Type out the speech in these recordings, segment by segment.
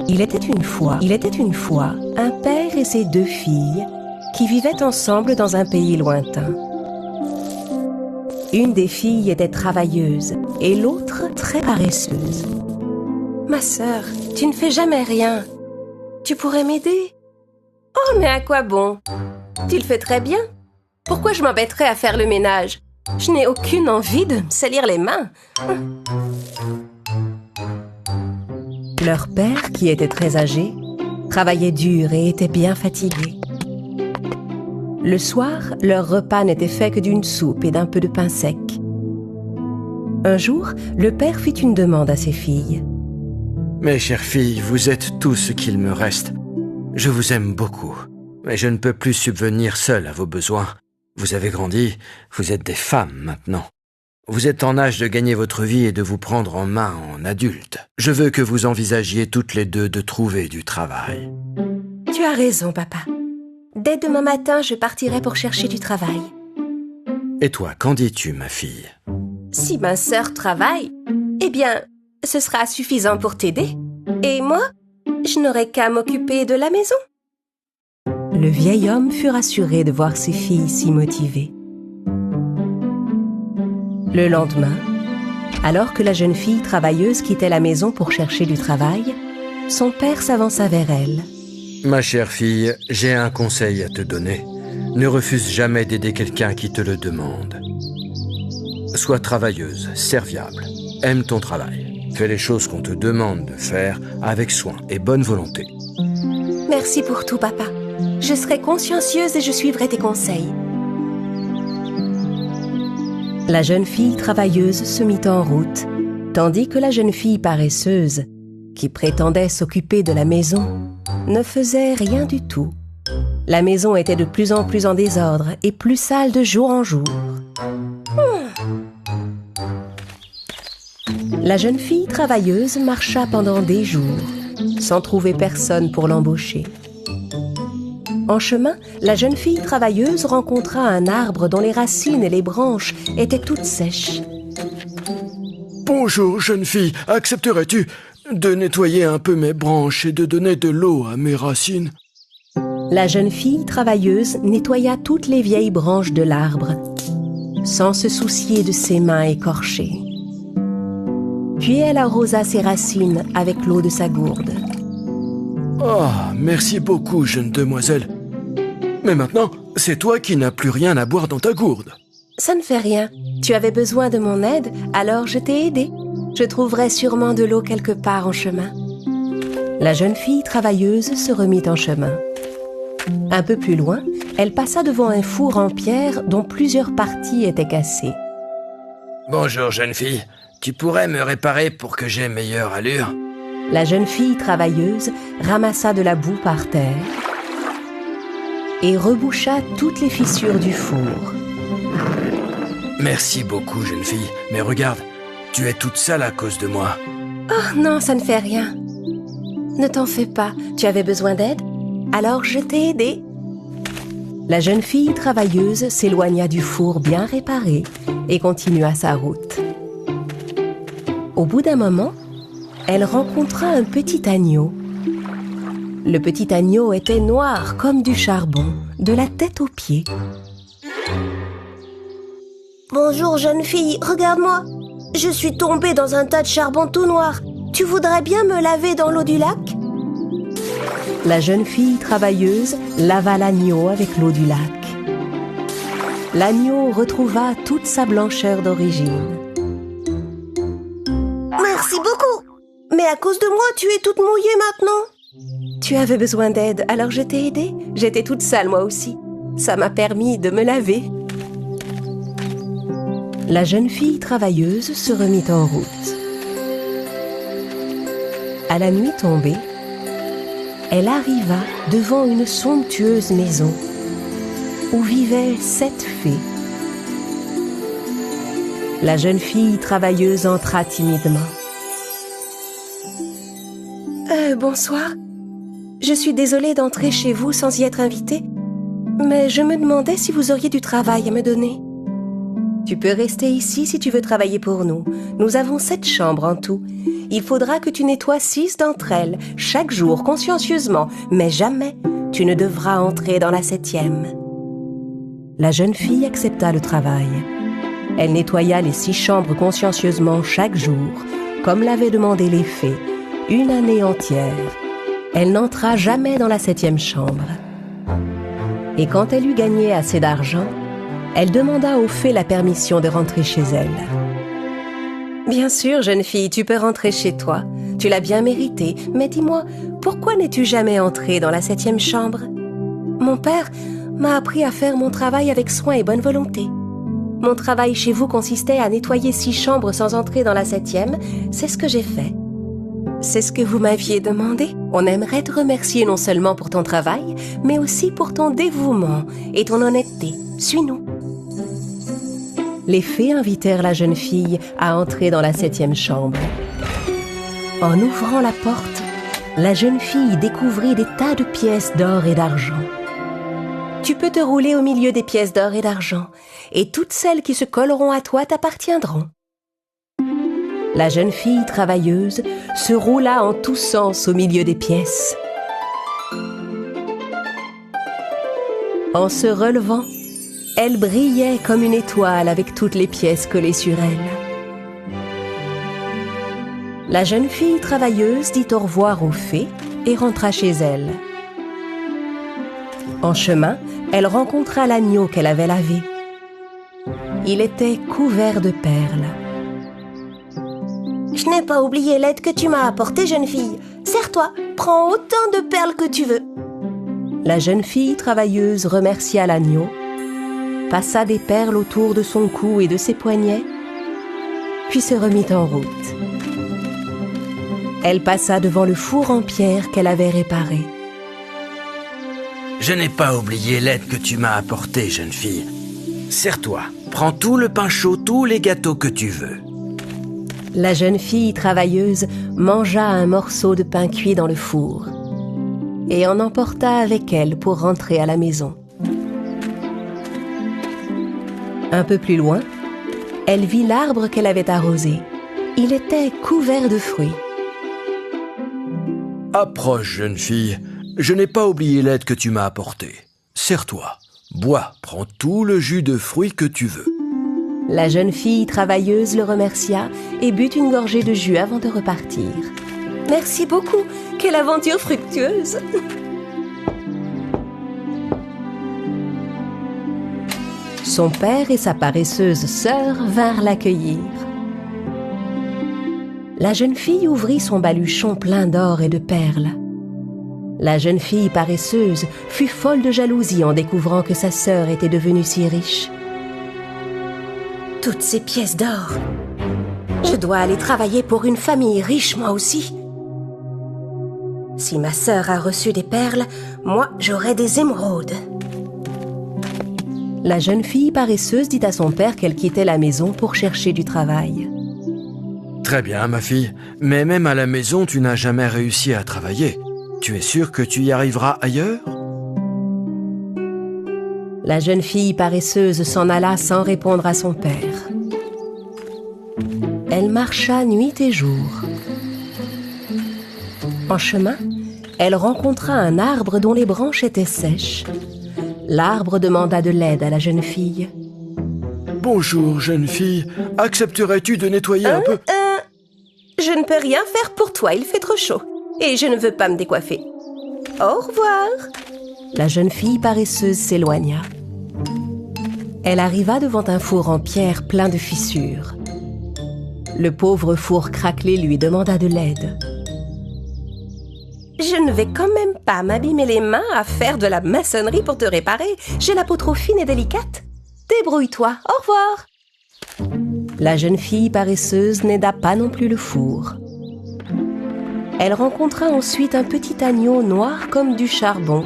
Il était une fois un père et ses 2 filles qui vivaient ensemble dans un pays lointain. Une des filles était travailleuse et l'autre très paresseuse. « Ma sœur, tu ne fais jamais rien. Tu pourrais m'aider ?»« Oh, mais à quoi bon? Tu le fais très bien. Pourquoi je m'embêterais à faire le ménage? Je n'ai aucune envie de me salir les mains. » Leur père, qui était très âgé, travaillait dur et était bien fatigué. Le soir, leur repas n'était fait que d'une soupe et d'un peu de pain sec. Un jour, le père fit une demande à ses filles. « Mes chères filles, vous êtes tout ce qu'il me reste. Je vous aime beaucoup, mais je ne peux plus subvenir seul à vos besoins. Vous avez grandi, vous êtes des femmes maintenant. Vous êtes en âge de gagner votre vie et de vous prendre en main en adulte. Je veux que vous envisagiez toutes les 2 de trouver du travail. » « Tu as raison, papa. Dès demain matin, je partirai pour chercher du travail. »« Et toi, qu'en dis-tu, ma fille? » ?»« Si ma sœur travaille, eh bien, ce sera suffisant pour t'aider. Et moi, je n'aurai qu'à m'occuper de la maison. » Le vieil homme fut rassuré de voir ses filles si motivées. Le lendemain, alors que la jeune fille travailleuse quittait la maison pour chercher du travail, son père s'avança vers elle. « Ma chère fille, j'ai un conseil à te donner. Ne refuse jamais d'aider quelqu'un qui te le demande. Sois travailleuse, serviable, aime ton travail. Fais les choses qu'on te demande de faire avec soin et bonne volonté. » « Merci pour tout, papa. Je serai consciencieuse et je suivrai tes conseils. » La jeune fille travailleuse se mit en route, tandis que la jeune fille paresseuse, qui prétendait s'occuper de la maison, ne faisait rien du tout. La maison était de plus en plus en désordre et plus sale de jour en jour. La jeune fille travailleuse marcha pendant des jours, sans trouver personne pour l'embaucher. En chemin, la jeune fille travailleuse rencontra un arbre dont les racines et les branches étaient toutes sèches. « Bonjour, jeune fille, accepterais-tu de nettoyer un peu mes branches et de donner de l'eau à mes racines ?» La jeune fille travailleuse nettoya toutes les vieilles branches de l'arbre, sans se soucier de ses mains écorchées. Puis elle arrosa ses racines avec l'eau de sa gourde. « Oh, merci beaucoup, jeune demoiselle. Mais maintenant, c'est toi qui n'as plus rien à boire dans ta gourde. » « Ça ne fait rien. Tu avais besoin de mon aide, alors je t'ai aidé. Je trouverai sûrement de l'eau quelque part en chemin. » La jeune fille travailleuse se remit en chemin. Un peu plus loin, elle passa devant un four en pierre dont plusieurs parties étaient cassées. « Bonjour, jeune fille. Tu pourrais me réparer pour que j'aie meilleure allure ?» La jeune fille travailleuse ramassa de la boue par terre et reboucha toutes les fissures du four. « Merci beaucoup, jeune fille. Mais regarde, tu es toute sale à cause de moi. »« Oh non, ça ne fait rien. Ne t'en fais pas. Tu avais besoin d'aide? Alors je t'ai aidé. » La jeune fille travailleuse s'éloigna du four bien réparé et continua sa route. Au bout d'un moment, elle rencontra un petit agneau. Le petit agneau était noir comme du charbon, de la tête aux pieds. « Bonjour, jeune fille, regarde-moi. Je suis tombée dans un tas de charbon tout noir. Tu voudrais bien me laver dans l'eau du lac ?» La jeune fille travailleuse lava l'agneau avec l'eau du lac. L'agneau retrouva toute sa blancheur d'origine. « Merci beaucoup. Mais à cause de moi, tu es toute mouillée maintenant. » Tu avais besoin d'aide, alors je t'ai aidée. J'étais toute sale moi aussi. Ça m'a permis de me laver. La jeune fille travailleuse se remit en route. À la nuit tombée, elle arriva devant une somptueuse maison où vivaient 7 fées. La jeune fille travailleuse entra timidement. « Bonsoir. Je suis désolée d'entrer chez vous sans y être invitée, mais je me demandais si vous auriez du travail à me donner. » Tu peux rester ici si tu veux travailler pour nous. Nous avons 7 chambres en tout. Il faudra que tu nettoies 6 d'entre elles, chaque jour, consciencieusement, mais jamais tu ne devras entrer dans la 7e. La jeune fille accepta le travail. Elle nettoya les 6 chambres consciencieusement chaque jour, comme l'avaient demandé les fées, une année entière. Elle n'entra jamais dans la 7e chambre. Et quand elle eut gagné assez d'argent, elle demanda aux fées la permission de rentrer chez elle. « Bien sûr, jeune fille, tu peux rentrer chez toi. Tu l'as bien mérité, mais dis-moi, pourquoi n'es-tu jamais entrée dans la 7e chambre? Mon père m'a appris à faire mon travail avec soin et bonne volonté. Mon travail chez vous consistait à nettoyer 6 chambres sans entrer dans la 7e, c'est ce que j'ai fait. C'est ce que vous m'aviez demandé. On aimerait te remercier non seulement pour ton travail, mais aussi pour ton dévouement et ton honnêteté. Suis-nous. » Les fées invitèrent la jeune fille à entrer dans la 7e chambre. En ouvrant la porte, la jeune fille découvrit des tas de pièces d'or et d'argent. Tu peux te rouler au milieu des pièces d'or et d'argent, et toutes celles qui se colleront à toi t'appartiendront. La jeune fille travailleuse se roula en tous sens au milieu des pièces. En se relevant, elle brillait comme une étoile avec toutes les pièces collées sur elle. La jeune fille travailleuse dit au revoir aux fées et rentra chez elle. En chemin, elle rencontra l'agneau qu'elle avait lavé. Il était couvert de perles. « Je n'ai pas oublié l'aide que tu m'as apportée, jeune fille. Serre-toi, prends autant de perles que tu veux. » La jeune fille travailleuse remercia l'agneau, passa des perles autour de son cou et de ses poignets, puis se remit en route. Elle passa devant le four en pierre qu'elle avait réparé. « Je n'ai pas oublié l'aide que tu m'as apportée, jeune fille. Serre-toi, prends tout le pain chaud, tous les gâteaux que tu veux. » La jeune fille travailleuse mangea un morceau de pain cuit dans le four et en emporta avec elle pour rentrer à la maison. Un peu plus loin, elle vit l'arbre qu'elle avait arrosé. Il était couvert de fruits. « Approche, jeune fille. Je n'ai pas oublié l'aide que tu m'as apportée. Serre-toi, bois, prends tout le jus de fruits que tu veux. » La jeune fille travailleuse le remercia et but une gorgée de jus avant de repartir. « Merci beaucoup, quelle aventure fructueuse !» Son père et sa paresseuse sœur vinrent l'accueillir. La jeune fille ouvrit son baluchon plein d'or et de perles. La jeune fille paresseuse fut folle de jalousie en découvrant que sa sœur était devenue si riche. « Toutes ces pièces d'or! Je dois aller travailler pour une famille riche moi aussi. Si ma sœur a reçu des perles, moi j'aurai des émeraudes. » La jeune fille paresseuse dit à son père qu'elle quittait la maison pour chercher du travail. « Très bien, ma fille, mais même à la maison, tu n'as jamais réussi à travailler. Tu es sûre que tu y arriveras ailleurs ?» La jeune fille paresseuse s'en alla sans répondre à son père. Elle marcha nuit et jour. En chemin, elle rencontra un arbre dont les branches étaient sèches. L'arbre demanda de l'aide à la jeune fille. « Bonjour, jeune fille. Accepterais-tu de nettoyer un peu ?»« Je ne peux rien faire pour toi, il fait trop chaud. Et je ne veux pas me décoiffer. Au revoir. » La jeune fille paresseuse s'éloigna. Elle arriva devant un four en pierre plein de fissures. Le pauvre four craquelé lui demanda de l'aide. « Je ne vais quand même pas m'abîmer les mains à faire de la maçonnerie pour te réparer. J'ai la peau trop fine et délicate. Débrouille-toi, au revoir. » La jeune fille paresseuse n'aida pas non plus le four. Elle rencontra ensuite un petit agneau noir comme du charbon,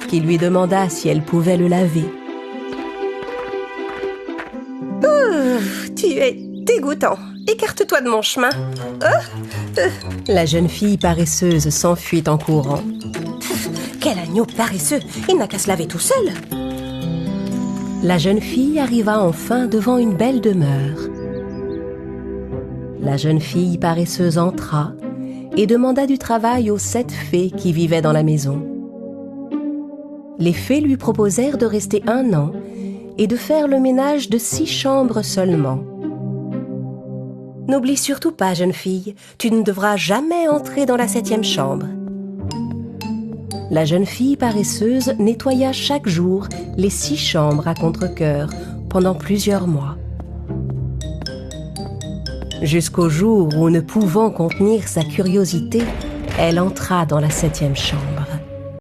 qui lui demanda si elle pouvait le laver. « Tu es dégoûtant. Écarte-toi de mon chemin. » La jeune fille paresseuse s'enfuit en courant. « Quel agneau paresseux! Il n'a qu'à se laver tout seul. » La jeune fille arriva enfin devant une belle demeure. La jeune fille paresseuse entra et demanda du travail aux 7 fées qui vivaient dans la maison. Les fées lui proposèrent de rester 1 an et de faire le ménage de 6 chambres seulement. « N'oublie surtout pas, jeune fille, tu ne devras jamais entrer dans la 7e chambre. » La jeune fille paresseuse nettoya chaque jour les 6 chambres à contre-cœur pendant plusieurs mois. Jusqu'au jour où, ne pouvant contenir sa curiosité, elle entra dans la 7e chambre.